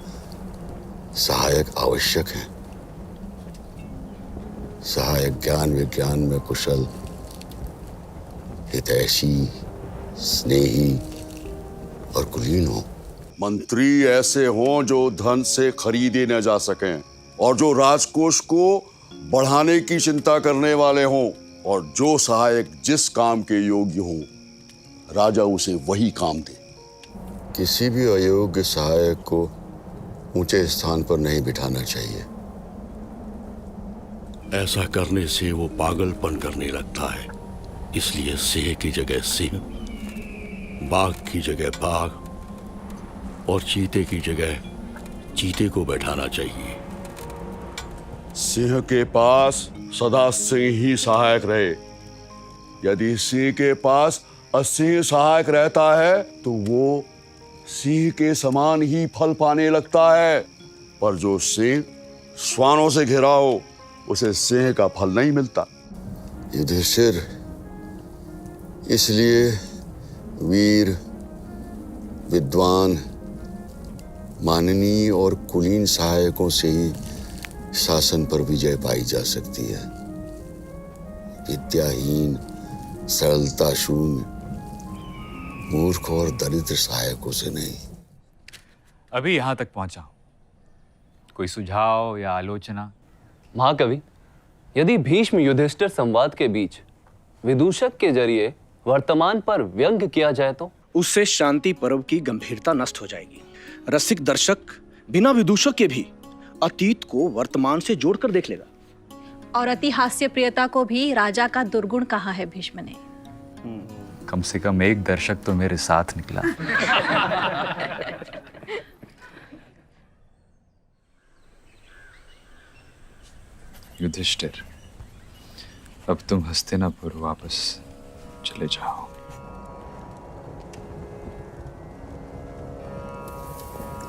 Speaker 13: सहायक आवश्यक हैं। सहायक ज्ञान विज्ञान में कुशल, हितैषी, स्नेही और कुलीन हो।
Speaker 2: मंत्री ऐसे हों जो धन से खरीदे न जा सकें, और जो राजकोष को बढ़ाने की चिंता करने वाले हों, और जो सहायक जिस काम के योग्य हों, राजा उसे वही काम दे।
Speaker 13: किसी भी अयोग्य सहायक को ऊंचे स्थान पर नहीं बिठाना चाहिए। ऐसा करने से वो पागलपन करने लगता है। इसलिए सिंह की जगह सिंह, बाघ की जगह बाघ और चीते की जगह चीते को बैठाना चाहिए।
Speaker 2: सिंह के पास सदा सिंह ही सहायक रहे। यदि सिंह के पास असिंह सहायक रहता है तो वो सिंह के समान ही फल पाने लगता है, पर जो सिंह श्वानों से घिरा हो उसे सिंह का फल नहीं मिलता।
Speaker 13: युधिष्ठिर, इसलिए वीर, विद्वान, माननीय और कुलीन सहायकों से ही शासन पर विजय पाई जा सकती है। विद्याहीन, सरलता शून्य, मूर्ख और दरिद्र सहायकों से नहीं।
Speaker 3: अभी यहां तक पहुंचा हूं। कोई सुझाव या आलोचना?
Speaker 16: महाकवि, यदि भीष्म युधिष्ठिर संवाद के बीच विदूषक के जरिए वर्तमान पर व्यंग किया जाए तो
Speaker 15: उससे शांति पर्व की गंभीरता नष्ट हो जाएगी। रसिक दर्शक बिना विदूषक के भी अतीत को वर्तमान से जोड़कर देख लेगा।
Speaker 6: और अति हास्य प्रियता को भी राजा का दुर्गुण कहा है भीष्म ने।
Speaker 3: कम से कम एक दर्शक तो मेरे साथ निकला। युधिष्ठिर, अब तुम हस्तिनापुर वापस चले जाओ।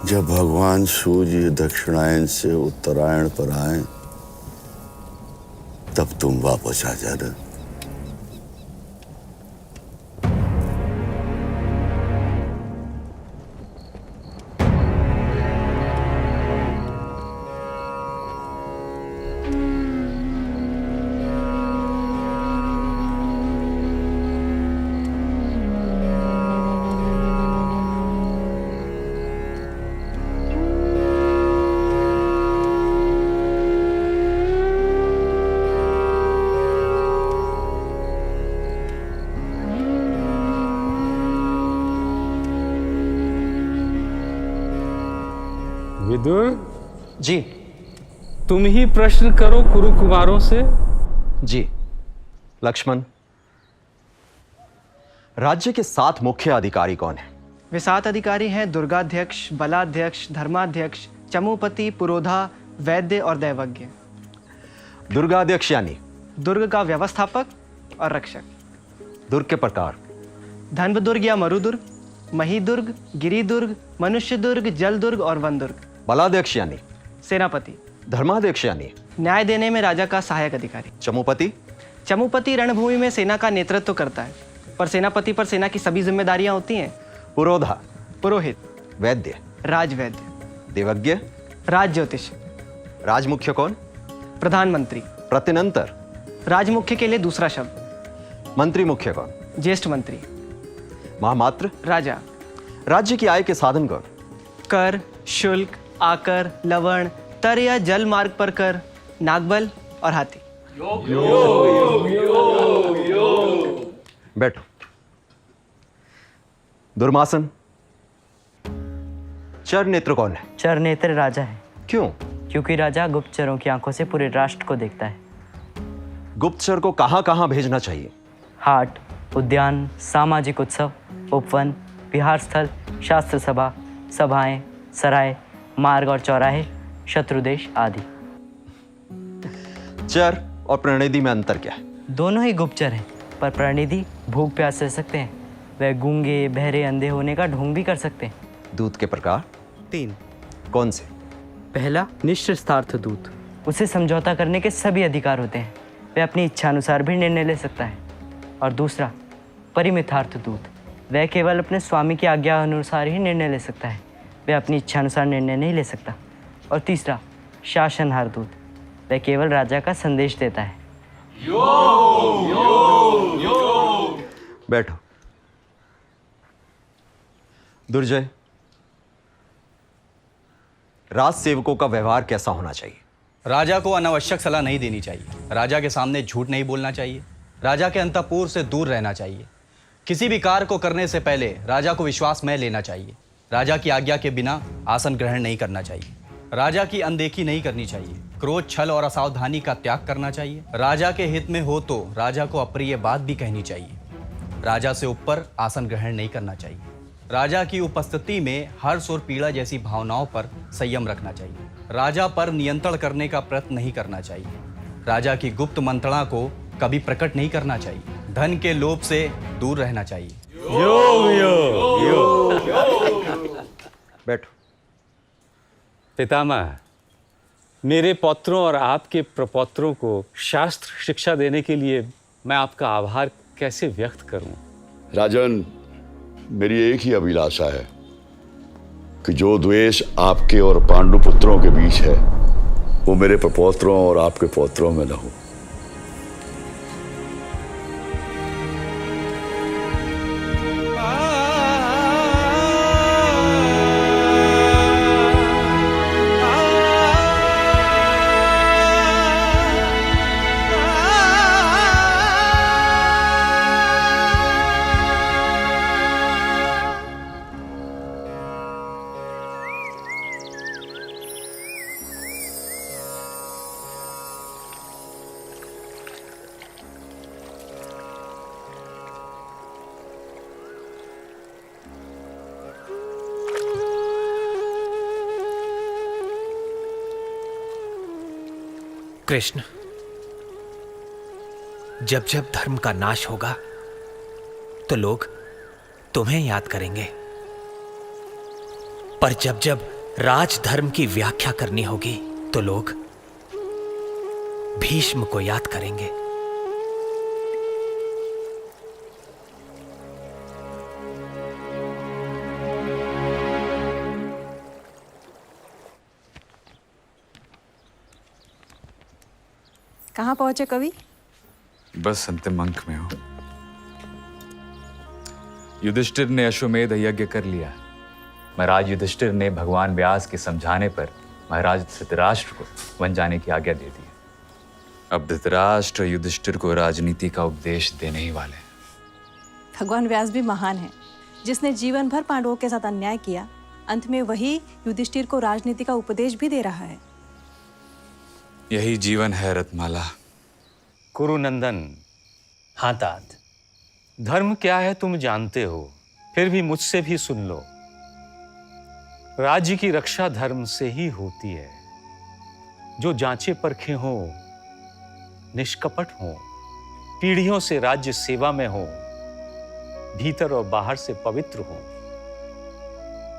Speaker 13: जब भगवान सूर्य दक्षिणायन से उत्तरायण पर आए तब तुम वापस आ जाना।
Speaker 11: विदुर
Speaker 5: जी।
Speaker 11: तुम ही प्रश्न करो कुरु कुमारों से।
Speaker 5: जी। लक्ष्मण, राज्य के 7 मुख्य अधिकारी कौन हैं?
Speaker 12: वे 7 अधिकारी हैं: दुर्गाध्यक्ष, बलाध्यक्ष, धर्माध्यक्ष, चमूपति, पुरोधा, वैद्य और दैवज्ञ।
Speaker 5: दुर्गाध्यक्ष यानी
Speaker 12: दुर्ग का व्यवस्थापक और रक्षक।
Speaker 5: दुर्ग के प्रकार:
Speaker 12: धन्व दुर्ग या मरुदुर्ग, महीदुर्ग, गिरिदुर्ग, मनुष्य दुर्ग, जल दुर्ग और वन दुर्ग।
Speaker 5: बलाध्यक्ष यानी
Speaker 12: सेनापति।
Speaker 5: धर्माध्यक्ष यानी
Speaker 12: न्याय देने में राजा का सहायक अधिकारी।
Speaker 5: चमूपति?
Speaker 12: चमूपति रणभूमि में सेना का नेतृत्व करता है, पर सेनापति पर सेना की सभी जिम्मेदारियां होती हैं।
Speaker 5: पुरोधा?
Speaker 12: पुरोहित।
Speaker 5: वैद्य?
Speaker 12: राजवैद्य।
Speaker 5: देवज्ञ?
Speaker 12: राज ज्योतिष।
Speaker 5: राजमुख्य कौन?
Speaker 12: प्रधानमंत्री।
Speaker 5: प्रतिनंतर?
Speaker 12: राजमुख्य के लिए दूसरा शब्द।
Speaker 5: मंत्री मुख्य कौन?
Speaker 12: ज्येष्ठ मंत्री।
Speaker 5: महामात्र?
Speaker 12: राजा।
Speaker 5: राज्य की आय के साधन कौन?
Speaker 12: कर, शुल्क, आकर, लवण, तर या जल मार्ग पर कर, नागबल और हाथी।
Speaker 5: बैठो। दुर्मासन, चर नेत्र कौन है?
Speaker 12: चर नेत्र राजा है।
Speaker 5: क्यों?
Speaker 12: क्योंकि राजा गुप्तचरों की आंखों से पूरे राष्ट्र को देखता है।
Speaker 5: गुप्तचर को कहां कहां भेजना चाहिए?
Speaker 12: हाट, उद्यान, सामाजिक उत्सव, उपवन, विहार स्थल, शास्त्र सभा, सभाएं, सराय, मार्ग और चौराहे, शत्रुदेश आदि।
Speaker 5: चर और प्रणिधि में अंतर क्या है?
Speaker 12: दोनों ही गुप्तचर हैं, पर प्रणिधि भूख प्यास रह सकते हैं। वह गूंगे, बहरे, अंधे होने का ढोंग भी कर सकते हैं।
Speaker 5: दूत के प्रकार?
Speaker 12: 3।
Speaker 5: कौन से?
Speaker 12: पहला, निश्चितार्थ दूत। उसे समझौता करने के सभी अधिकार होते हैं। वह अपनी इच्छा अनुसार भी निर्णय ले सकता है। और दूसरा, परिमितार्थ दूत। वह केवल अपने स्वामी की आज्ञा अनुसार ही निर्णय ले सकता है। वह अपनी इच्छा अनुसार निर्णय नहीं ले सकता। और तीसरा, शासनहार दूत। वह केवल राजा का संदेश देता है।
Speaker 5: बैठो। दुर्जय, राज सेवकों का व्यवहार कैसा होना चाहिए?
Speaker 17: राजा को अनावश्यक सलाह नहीं देनी चाहिए। राजा के सामने झूठ नहीं बोलना चाहिए। राजा के अंतःपुर से दूर रहना चाहिए। किसी भी कार्य को करने से पहले राजा को विश्वास में लेना चाहिए। राजा की आज्ञा के बिना आसन ग्रहण नहीं करना चाहिए। राजा की अनदेखी नहीं करनी चाहिए। क्रोध, छल और असावधानी का त्याग करना चाहिए। राजा के हित में हो तो राजा को अप्रिय बात भी कहनी चाहिए। राजा से ऊपर आसन ग्रहण नहीं करना चाहिए। राजा की उपस्थिति में हर्ष और पीड़ा जैसी भावनाओं पर संयम रखना चाहिए। राजा पर नियंत्रण करने का प्रयत्न नहीं करना चाहिए। राजा की गुप्त मंत्रणा को कभी प्रकट नहीं करना चाहिए। धन के लोभ से दूर रहना चाहिए।
Speaker 5: बैठो।
Speaker 11: पितामह, मेरे पौत्रों और आपके प्रपौत्रों को शास्त्र शिक्षा देने के लिए मैं आपका आभार कैसे व्यक्त करूं?
Speaker 2: राजन, मेरी एक ही अभिलाषा है कि जो द्वेष आपके और पांडु पुत्रों के बीच है वो मेरे प्रपौत्रों और आपके पौत्रों में न हो।
Speaker 1: कृष्ण, जब जब धर्म का नाश होगा तो लोग तुम्हें याद करेंगे, पर जब जब राजधर्म की व्याख्या करनी होगी तो लोग भीष्म को याद करेंगे।
Speaker 6: कहाँ पहुंचे कवि?
Speaker 3: बस अंतिम अंक में हो। युधिष्ठिर ने अश्वमेध यज्ञ कर लिया। महाराज युधिष्ठिर ने भगवान व्यास के समझाने पर महाराज धृतराष्ट्र को वन जाने की आज्ञा दे दी। अब धृतराष्ट्र युधिष्ठिर को राजनीति का उपदेश देने ही वाले हैं।
Speaker 6: भगवान व्यास भी महान है, जिसने जीवन भर पांडवों के साथ अन्याय किया, अंत में वही युधिष्ठिर को राजनीति का उपदेश भी दे रहा है।
Speaker 3: यही जीवन है रत्माला।
Speaker 11: कुरुनंदन।
Speaker 1: हाँ तात।
Speaker 11: धर्म क्या है तुम जानते हो, फिर भी मुझसे भी सुन लो। राज्य की रक्षा धर्म से ही होती है। जो जांचे परखे हो, निष्कपट हो, पीढ़ियों से राज्य सेवा में हो, भीतर और बाहर से पवित्र हो,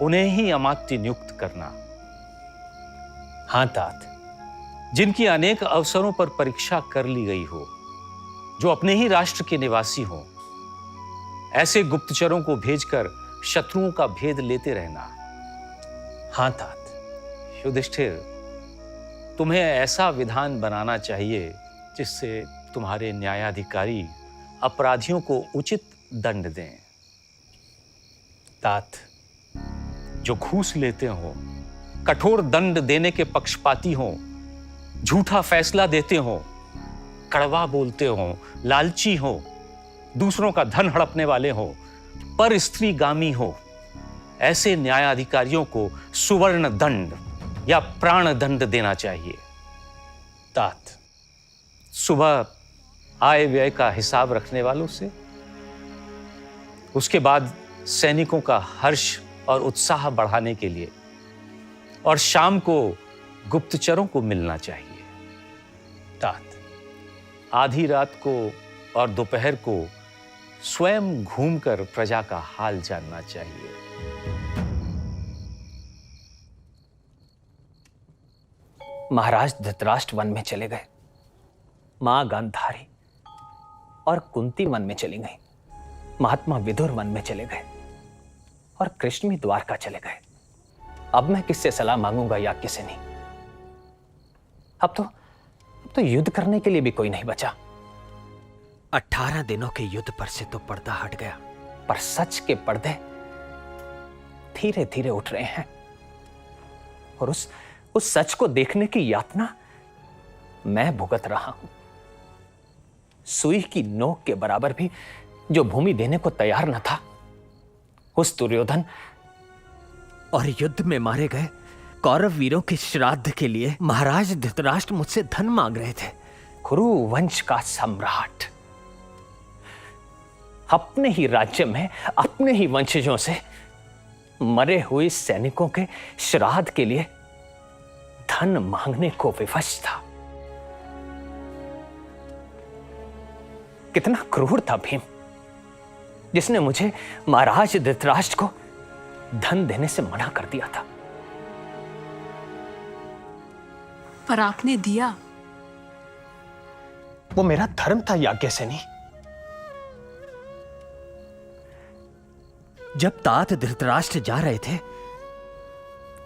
Speaker 11: उन्हें ही अमात्य नियुक्त करना।
Speaker 1: हाँ तात।
Speaker 11: जिनकी अनेक अवसरों पर परीक्षा कर ली गई हो, जो अपने ही राष्ट्र के निवासी हो, ऐसे गुप्तचरों को भेजकर शत्रुओं का भेद लेते रहना।
Speaker 1: हाँ तात।
Speaker 11: युधिष्ठिर, तुम्हें ऐसा विधान बनाना चाहिए जिससे तुम्हारे न्यायाधिकारी अपराधियों को उचित दंड दें।
Speaker 1: तात।
Speaker 11: जो घूस लेते हो, कठोर दंड देने के पक्षपाती हो, झूठा फैसला देते हो, कड़वा बोलते हो, लालची हो, दूसरों का धन हड़पने वाले हो, पर स्त्रीगामी हो, ऐसे न्यायाधिकारियों को सुवर्ण दंड या प्राण दंड देना चाहिए।
Speaker 1: तात।
Speaker 11: सुबह आय व्यय का हिसाब रखने वालों से, उसके बाद सैनिकों का हर्ष और उत्साह बढ़ाने के लिए, और शाम को गुप्तचरों को मिलना चाहिए।
Speaker 1: तात।
Speaker 11: आधी रात को और दोपहर को स्वयं घूमकर प्रजा का हाल जानना चाहिए।
Speaker 1: महाराज धृतराष्ट्र वन में चले गए, मां गांधारी और कुंती वन में चली गई, महात्मा विदुर वन में चले गए और कृष्ण भी द्वारका चले गए। अब मैं किससे सलाह मांगूंगा या किसे नहीं? अब तो युद्ध करने के लिए भी कोई नहीं बचा। 18 दिनों के युद्ध पर से तो पर्दा हट गया, पर सच के पर्दे धीरे धीरे उठ रहे हैं, और उस सच को देखने की यातना मैं भुगत रहा हूं। सुई की नोक के बराबर भी जो भूमि देने को तैयार न था, उस दुर्योधन और युद्ध में मारे गए कौरव वीरों के श्राद्ध के लिए महाराज धृतराष्ट्र मुझसे धन मांग रहे थे। कुरु वंश का सम्राट अपने ही राज्य में अपने ही वंशजों से मरे हुए सैनिकों के श्राद्ध के लिए धन मांगने को विवश था। कितना क्रूर था भीम, जिसने मुझे महाराज धृतराष्ट्र को धन देने से मना कर दिया था,
Speaker 6: पर आपने दिया।
Speaker 1: वो मेरा धर्म था याज्ञसेनी। जब तात धृतराष्ट्र जा रहे थे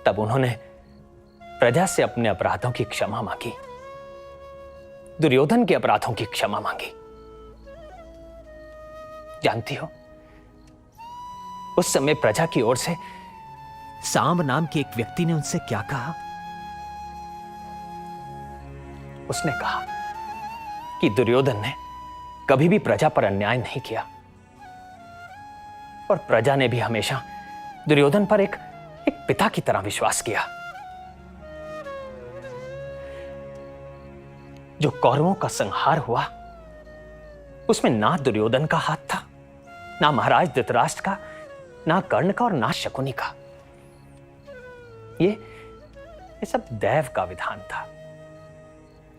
Speaker 1: तब उन्होंने प्रजा से अपने अपराधों की क्षमा मांगी, दुर्योधन के अपराधों की क्षमा मांगी। जानती हो उस समय प्रजा की ओर से सांब नाम के एक व्यक्ति ने उनसे क्या कहा? उसने कहा कि दुर्योधन ने कभी भी प्रजा पर अन्याय नहीं किया और प्रजा ने भी हमेशा दुर्योधन पर एक पिता की तरह विश्वास किया। जो कौरवों का संहार हुआ उसमें ना दुर्योधन का हाथ था, ना महाराज धृतराष्ट्र का, ना कर्ण का और ना शकुनी का। ये सब दैव का विधान था।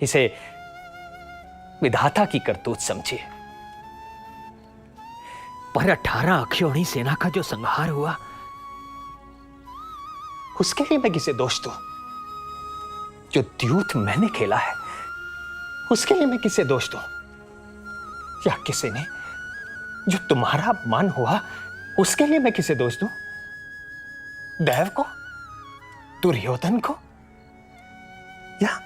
Speaker 1: इसे विधाता की करतूत समझिए। पर 18 अक्षौहिणी सेना का जो संहार हुआ उसके लिए मैं किसे दोष दूं? जो द्यूत मैंने खेला है उसके लिए मैं किसे दोष दूं? या किसी ने जो तुम्हारा अपमान हुआ उसके लिए मैं किसे दोष दूं? दैव को, दुर्योधन को, या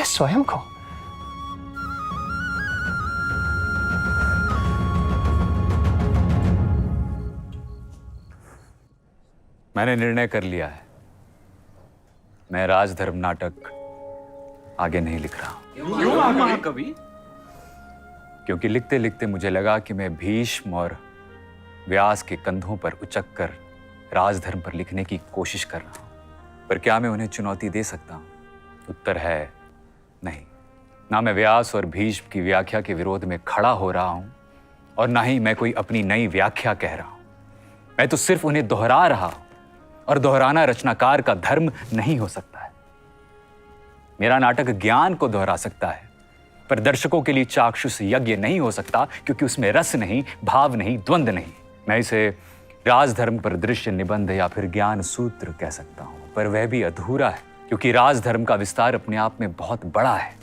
Speaker 1: स्वयं को?
Speaker 3: मैंने निर्णय कर लिया है, मैं राजधर्म नाटक आगे नहीं लिख रहा।
Speaker 15: क्यों महाकवि?
Speaker 3: क्योंकि लिखते लिखते मुझे लगा कि मैं भीष्म और व्यास के कंधों पर उचक कर राजधर्म पर लिखने की कोशिश कर रहा हूं। पर क्या मैं उन्हें चुनौती दे सकता हूं? उत्तर है नहीं। ना मैं व्यास और भीष्म की व्याख्या के विरोध में खड़ा हो रहा हूं और ना ही मैं कोई अपनी नई व्याख्या कह रहा हूं। मैं तो सिर्फ उन्हें दोहरा रहा हूं और दोहराना रचनाकार का धर्म नहीं हो सकता है। मेरा नाटक ज्ञान को दोहरा सकता है पर दर्शकों के लिए चाक्षुष यज्ञ नहीं हो सकता, क्योंकि उसमें रस नहीं, भाव नहीं, द्वंद नहीं। मैं इसे राजधर्म पर दृश्य निबंध या फिर ज्ञान सूत्र कह सकता हूं, पर वह भी अधूरा है क्योंकि राजधर्म का विस्तार अपने आप में बहुत बड़ा है।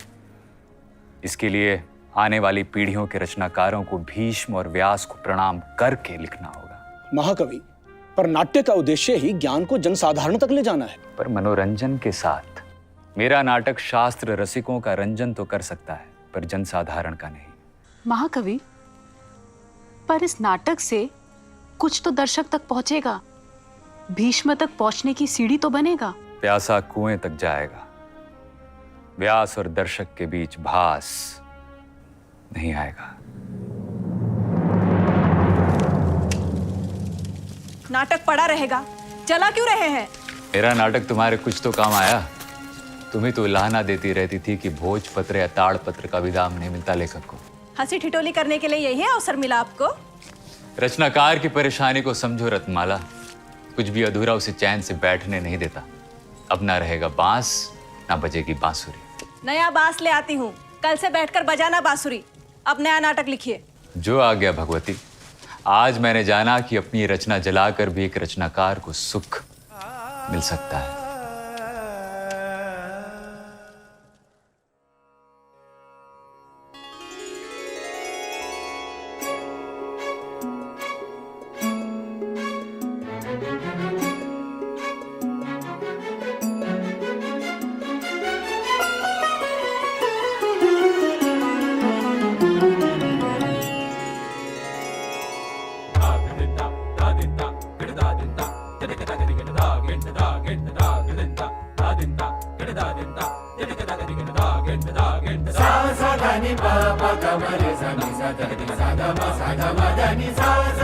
Speaker 3: इसके लिए आने वाली पीढ़ियों के रचनाकारों को भीष्म और व्यास को प्रणाम करके लिखना होगा।
Speaker 15: महाकवि, पर नाट्य का उद्देश्य ही ज्ञान को जनसाधारण तक ले जाना है।
Speaker 3: पर मनोरंजन के साथ मेरा नाटक शास्त्र रसिकों का रंजन तो कर सकता है पर जनसाधारण का नहीं।
Speaker 6: महाकवि, पर इस नाटक से कुछ तो दर्शक तक पहुंचेगा, भीष्म तक पहुंचने की सीढ़ी तो बनेगा।
Speaker 3: प्यासा कुएं तक जाएगा, व्यास और दर्शक के बीच भास नहीं आएगा।
Speaker 7: नाटक पड़ा रहेगा, चला क्यों रहे हैं?
Speaker 3: मेरा नाटक तुम्हारे कुछ तो काम आया। तुम्हें तो उल्हाना देती रहती थी कि भोजपत्र या ताड़पत्र का भी दाम नहीं मिलता लेखक को।
Speaker 7: हंसी ठिठोली करने के लिए यही अवसर मिला आपको?
Speaker 3: रचनाकार की परेशानी को समझो रत्नमाला, कुछ भी अधूरा उसे चैन से बैठने नहीं देता। अब ना रहेगा बांस, ना बजेगी बांसुरी।
Speaker 7: नया बांस ले आती हूँ, कल से बैठकर बजाना बांसुरी। अब नया नाटक लिखिए।
Speaker 3: जो आ गया भगवती। आज मैंने जाना कि अपनी रचना जलाकर भी एक रचनाकार को सुख मिल सकता है।
Speaker 18: Sa